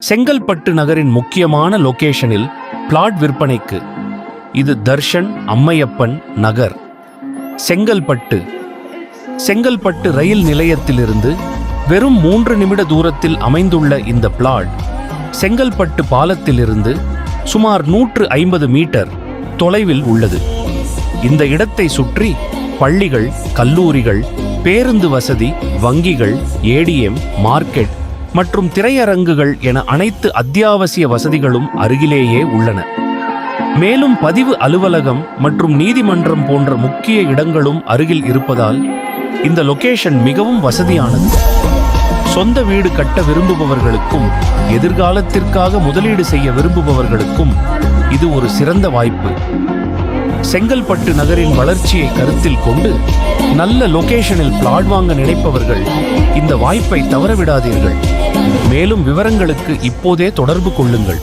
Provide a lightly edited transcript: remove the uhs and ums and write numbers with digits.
செங்கல்பட்டு நகரின் முக்கியமான லொகேஷனில் பிளாட் விற்பனைக்கு. இது தர்ஷன் அம்மையப்பன் நகர், செங்கல்பட்டு. செங்கல்பட்டு ரயில் நிலையத்திலிருந்து வெறும் 3 நிமிட தூரத்தில் அமைந்துள்ள இந்த பிளாட் செங்கல்பட்டு பாலத்திலிருந்து சுமார் 150 மீட்டர் தொலைவில் உள்ளது. இந்த இடத்தை சுற்றி பள்ளிகள், கல்லூரிகள், பேருந்து வசதி, வங்கிகள், ஏடிஎம், மார்க்கெட் மற்றும் திரையரங்குகள் என அனைத்து அத்தியாவசிய வசதிகளும் அருகிலேயே உள்ளன. மேலும் பதிவு அலுவலகம் மற்றும் நீதிமன்றம் போன்ற முக்கிய இடங்களும் அருகில் இருப்பதால் இந்த லொகேஷன் மிகவும் வசதியானது. சொந்த வீடு கட்ட விரும்புபவர்களுக்கும் எதிர்காலத்திற்காக முதலீடு செய்ய விரும்புபவர்களுக்கும் இது ஒரு சிறந்த வாய்ப்பு. செங்கல்பட்டு நகரின் வளர்ச்சியை கருத்தில் கொண்டு நல்ல லொகேஷனில் பிளாட் வாங்க நினைப்பவர்கள் இந்த வாய்ப்பை தவறவிடாதீர்கள். மேலும் விவரங்களுக்கு இப்போதே தொடர்பு கொள்ளுங்கள்.